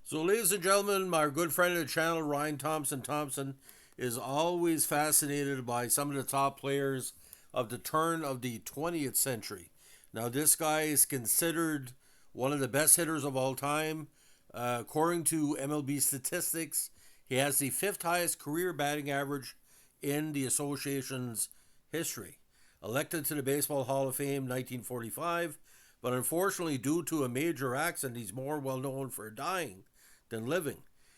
So, ladies and gentlemen, my good friend of the channel, Ryan Thompson, is always fascinated by some of the top players of the turn of the 20th century. Now, this guy is considered one of the best hitters of all time. According to MLB statistics, he has the fifth highest career batting average in the association's history. Elected to the Baseball Hall of Fame 1945, but unfortunately, due to a major accident, he's more well known for dying than living.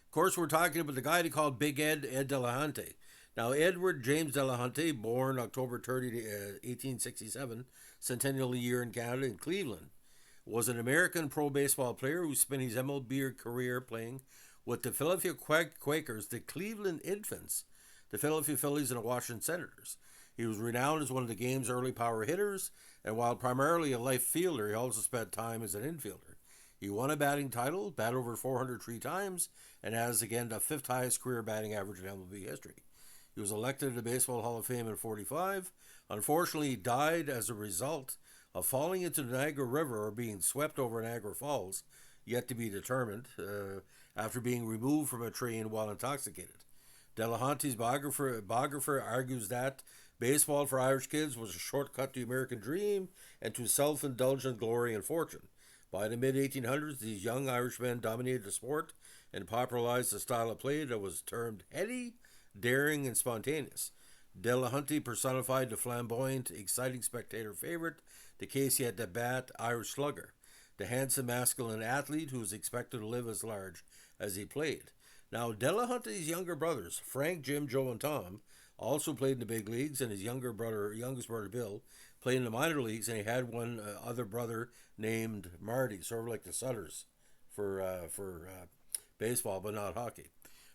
Of course, we're talking about the guy they called Big Ed Delahanty. Now, Edward James Delahanty, born October 30, 1867, centennial year in Canada, in Cleveland, was an American pro baseball player who spent his MLB career playing with the Philadelphia Quakers, the Cleveland Infants, the Philadelphia Phillies, and the Washington Senators. He was renowned as one of the game's early power hitters, and while primarily a left fielder, he also spent time as an infielder. He won a batting title, batted over 403 times, and has again the fifth highest career batting average in MLB history. He was elected to the Baseball Hall of Fame in 45. Unfortunately, he died as a result of falling into the Niagara River or being swept over Niagara Falls, yet to be determined, after being removed from a train while intoxicated. Delahanty's biographer argues that baseball for Irish kids was a shortcut to the American dream and to self indulgent glory and fortune. By the mid 1800s, these young Irishmen dominated the sport and popularized a style of play that was termed heady, daring, and spontaneous. Delahanty personified the flamboyant, exciting spectator favorite, the Casey at the bat Irish slugger, the handsome masculine athlete who was expected to live as large as he played. Now, Delahanty's younger brothers, Frank, Jim, Joe, and Tom, also played in the big leagues, and his youngest brother Bill, played in the minor leagues, and he had one other brother named Marty, sort of like the Sutters for baseball, but not hockey.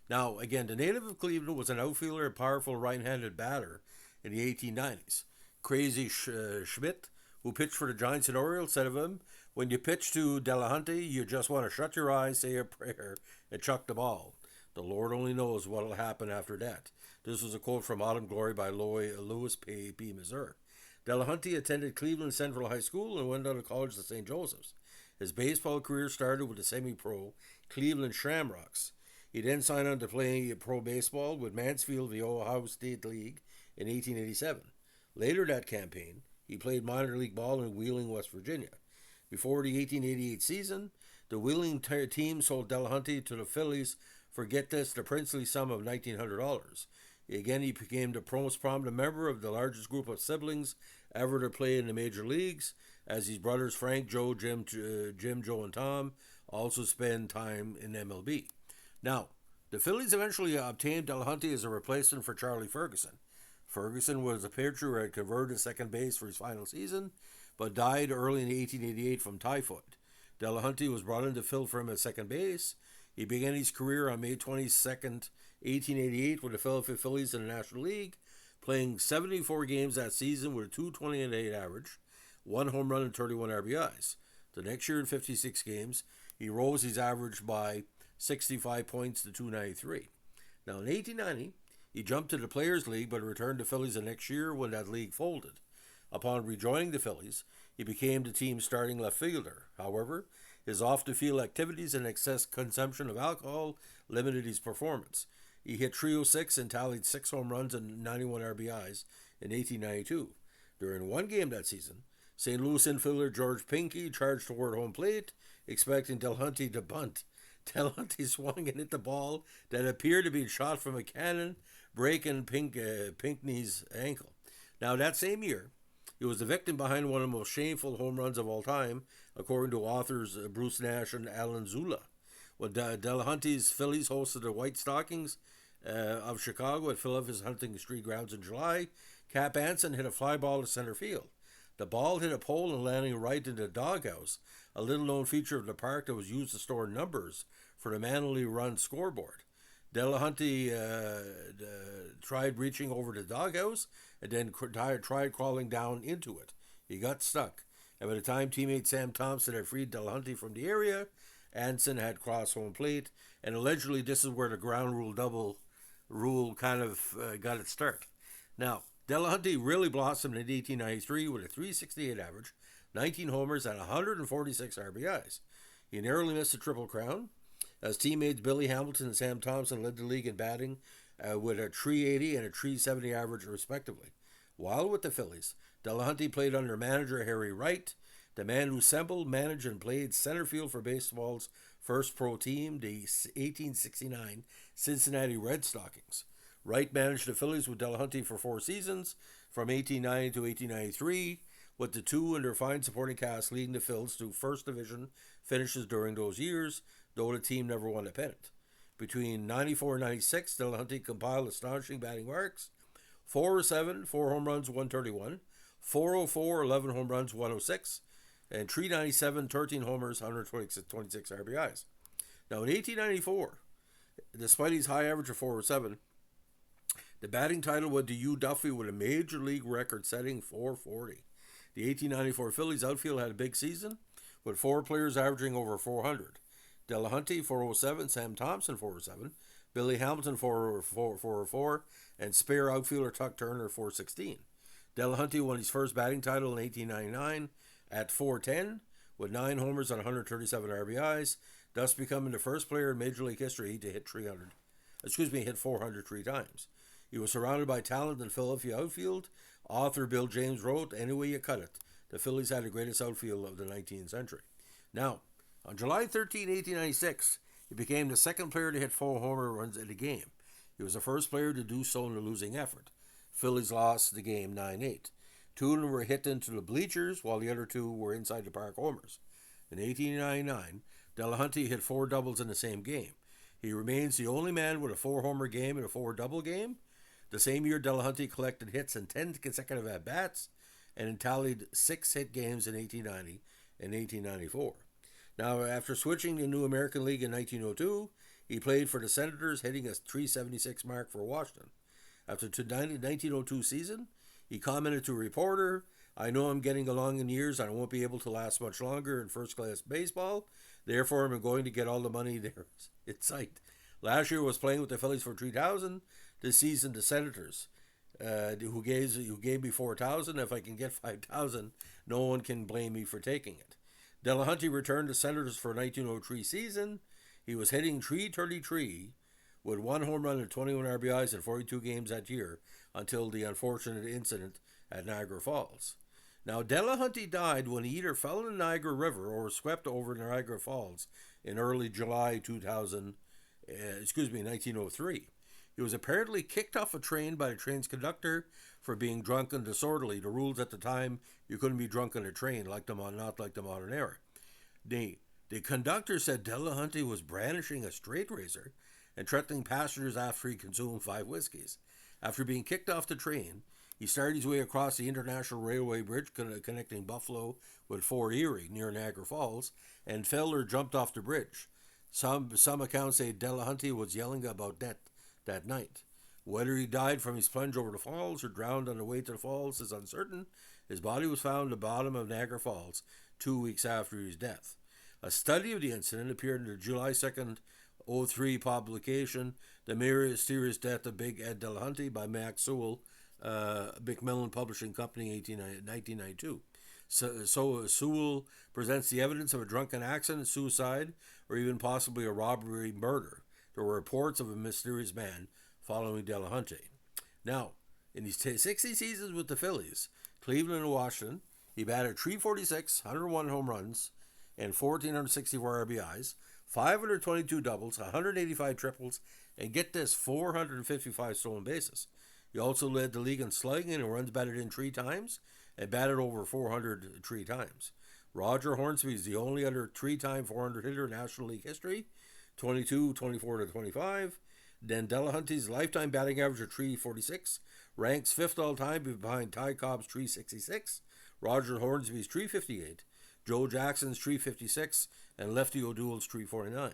Now, again, the native of Cleveland was an outfielder and powerful right-handed batter in the 1890s. Crazy Schmidt, who pitched for the Giants and Orioles, said of him, "When you pitch to Delahanty, you just want to shut your eyes, say a prayer, and chuck the ball. The Lord only knows what will happen after that." This was a quote from Autumn Glory by Louis P. Missouri. Delahanty attended Cleveland Central High School and went on to college at St. Joseph's. His baseball career started with the semi-pro Cleveland Shamrocks. He then signed on to play pro baseball with Mansfield of the Ohio State League in 1887. Later that campaign, he played minor league ball in Wheeling, West Virginia. Before the 1888 season, the Wheeling team sold Delahanty to the Phillies for, get this, the princely sum of $1,900. Again, he became the most prominent member of the largest group of siblings ever to play in the major leagues, as his brothers Frank, Joe, Jim, Joe, and Tom also spend time in MLB. Now, the Phillies eventually obtained Delahanty as a replacement for Charlie Ferguson. Ferguson was a pitcher who had converted to second base for his final season, but died early in 1888 from typhoid. Delahanty was brought in to fill for him at second base. He began his career on May 22nd, 1888 with the Philadelphia Phillies in the National League, playing 74 games that season with a 2.28 average, one home run and 31 RBIs. The next year in 56 games, he rose his average by 65 points to 293. Now in 1890, he jumped to the Players League but returned to Phillies the next year when that league folded. Upon rejoining the Phillies, he became the team's starting left fielder. However, his off-the-field activities and excess consumption of alcohol limited his performance. He hit 306 and tallied 6 home runs and 91 RBIs in 1892. During one game that season, St. Louis infielder George Pinckney charged toward home plate, expecting Delahanty to bunt. Delahanty swung and hit the ball that appeared to be shot from a cannon, breaking Pinckney's ankle. Now, that same year, he was the victim behind one of the most shameful home runs of all time, according to authors Bruce Nash and Alan Zula. When Delahanty's Phillies hosted the White Stockings of Chicago at Philadelphia's Hunting Street grounds in July, Cap Anson hit a fly ball to center field. The ball hit a pole and landing right into the doghouse, a little-known feature of the park that was used to store numbers for the Manly Run scoreboard. Delahanty tried reaching over the doghouse and then tried crawling down into it. He got stuck, and by the time teammate Sam Thompson had freed Delahanty from the area, Anson had crossed home plate, and allegedly this is where the ground rule double rule kind of got its start. Now, Delahanty really blossomed in 1893 with a 368 average, 19 homers, and 146 RBIs. He narrowly missed the Triple Crown. As teammates Billy Hamilton and Sam Thompson led the league in batting with a 380 and a 370 average, respectively. While with the Phillies, Delahanty played under manager Harry Wright, the man who assembled, managed, and played center field for baseball's first pro team, the 1869 Cincinnati Red Stockings. Wright managed the Phillies with Delahanty for 4 seasons, from 1890 to 1893, with the two and their fine supporting cast leading the Phils to First Division finishes during those years, though the team never won a pennant. Between 94 and 96, Delahanty compiled astonishing batting marks: 407, 4 home runs, 131, 404, 11 home runs, 106, and 397, 13 homers, 126 RBIs. Now in 1894, despite his high average of 407, the batting title went to Hugh Duffy with a major league record-setting 440. The 1894 Phillies outfield had a big season, with 4 players averaging over 400. Delahanty 407, Sam Thompson 407, Billy Hamilton 404, and spare outfielder Tuck Turner 416. Delahanty won his first batting title in 1899 at 410 with 9 homers and 137 RBIs, thus becoming the first player in Major League history to hit 400 3 times. He was surrounded by talent in Philadelphia outfield. Author Bill James wrote, "Any way you cut it, the Phillies had the greatest outfield of the 19th century." Now, on July 13, 1896, he became the second player to hit 4 homer runs in a game. He was the first player to do so in a losing effort. Phillies lost the game 9-8. 2 of them were hit into the bleachers, while the other 2 were inside the park homers. In 1899, Delahanty hit 4 doubles in the same game. He remains the only man with a 4-homer game and a 4-double game. The same year, Delahanty collected hits in 10 consecutive at-bats and tallied 6 hit games in 1890 and 1894. Now, after switching to the New American League in 1902, he played for the Senators, hitting a 376 mark for Washington. After the 1902 season, he commented to a reporter, "I know I'm getting along in years and I won't be able to last much longer in first-class baseball. Therefore, I'm going to get all the money there in sight." Last year was playing with the Phillies for $3,000. This season, the Senators, who gave me $4,000. If I can get $5,000, no one can blame me for taking it. Delahanty returned to Senators for 1903 season. He was hitting .333 with 1 home run and 21 RBIs in 42 games that year until the unfortunate incident at Niagara Falls. Now, Delahanty died when he either fell in the Niagara River or was swept over Niagara Falls in early July 1903. He was apparently kicked off a train by the train's conductor for being drunk and disorderly. The rules at the time, you couldn't be drunk on a train, not like the modern era. The conductor said Delahanty was brandishing a straight razor and threatening passengers after he consumed 5 whiskeys. After being kicked off the train, he started his way across the International Railway Bridge connecting Buffalo with Fort Erie near Niagara Falls and fell or jumped off the bridge. Some accounts say Delahanty was yelling about death that night. Whether he died from his plunge over the falls or drowned on the way to the falls is uncertain. His body was found at the bottom of Niagara Falls 2 weeks after his death. A study of the incident appeared in the July 2nd, 2003 publication, The Mysterious Death of Big Ed Delahanty by Max Sewell, Macmillan Publishing Company, 1992. So Sewell presents the evidence of a drunken accident, suicide, or even possibly a robbery murder. There were reports of a mysterious man following Delahanty. Now, in his 60 seasons with the Phillies, Cleveland and Washington, he batted .346, 101 home runs, and 1,464 RBIs, 522 doubles, 185 triples, and get this, 455 stolen bases. He also led the league in slugging and runs batted in 3 times, and batted over 400 3 times. Roger Hornsby is the only other 3-time 400 hitter in National League history, 22, 24 to 25. Then Delahanty's lifetime batting average of .346 ranks 5th all time behind Ty Cobb's .366, Roger Hornsby's .358, Joe Jackson's .356, and Lefty O'Doul's .349.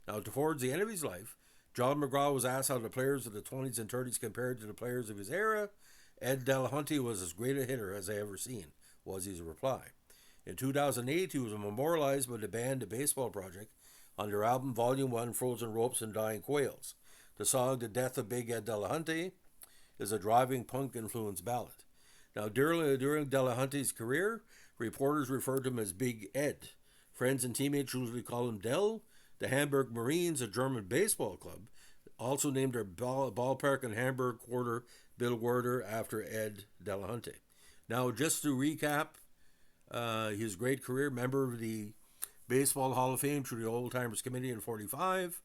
Now, towards the end of his life, John McGraw was asked how the players of the 20s and 30s compared to the players of his era. Ed Delahanty was as great a hitter as I ever seen, was his reply. In 2008, he was memorialized by the band The Baseball Project on their album Volume 1, Frozen Ropes and Dying Quails. The song The Death of Big Ed Delahanty is a driving punk-influenced ballad. Now, during Delahanty's career, reporters referred to him as Big Ed. Friends and teammates usually call him Del. The Hamburg Marines, a German baseball club, also named their ballpark in Hamburg Quarter Bill Werder after Ed Delahanty. Now, just to recap his great career, member of the Baseball Hall of Fame through the Old Timers Committee in 45,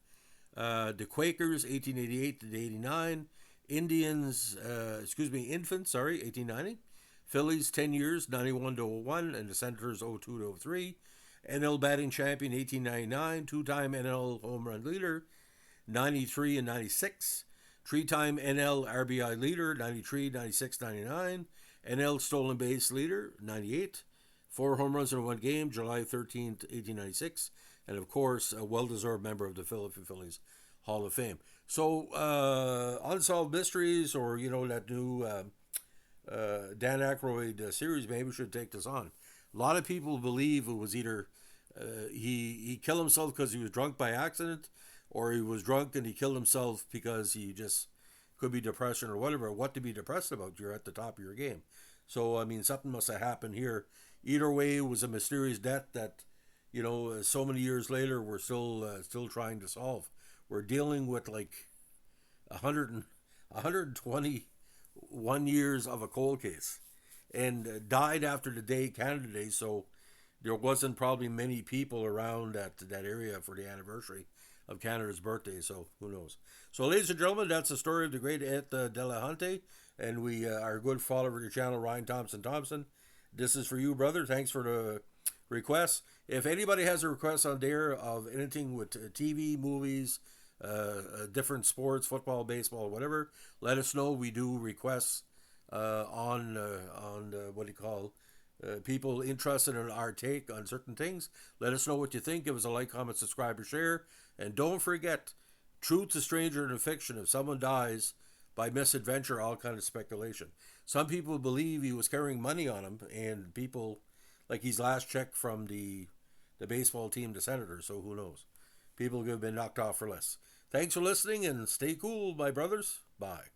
the Quakers, 1888 to 89, Infants, 1890, Phillies, 10 years, 91 to 01, and the Senators, 02 to 03, NL batting champion, 1899, two-time NL home run leader, 93 and 96, three-time NL RBI leader, 93, 96, 99, NL stolen base leader, 98, four home runs in one game, July 13th, 1896, and of course, a well-deserved member of the Philadelphia Phillies Hall of Fame. So, Unsolved Mysteries, or, that new Dan Aykroyd series, maybe we should take this on. A lot of people believe it was either he killed himself because he was drunk by accident, or he was drunk and he killed himself because he just could be depression or whatever. What to be depressed about? You're at the top of your game. So, I mean, something must have happened here. Either way, it was a mysterious death that, so many years later, we're still trying to solve. We're dealing with like 121 years of a cold case, and died after the day, Canada Day, so there wasn't probably many people around that area for the anniversary of Canada's birthday, so who knows. So, ladies and gentlemen, that's the story of the great Ed Delahanty, and we our good follower of the channel, Ryan Thompson. This is for you, brother. Thanks for the request. If anybody has a request on there of anything with TV, movies, different sports, football, baseball, whatever, let us know. We do requests on what do you call people interested in our take on certain things. Let us know what you think. Give us a like, comment, subscribe, or share. And don't forget, truth is stranger than fiction. If someone dies by misadventure, all kind of speculation. Some people believe he was carrying money on him, and people, like his last check from the baseball team, the Senators, so who knows. People have been knocked off for less. Thanks for listening, and stay cool, my brothers. Bye.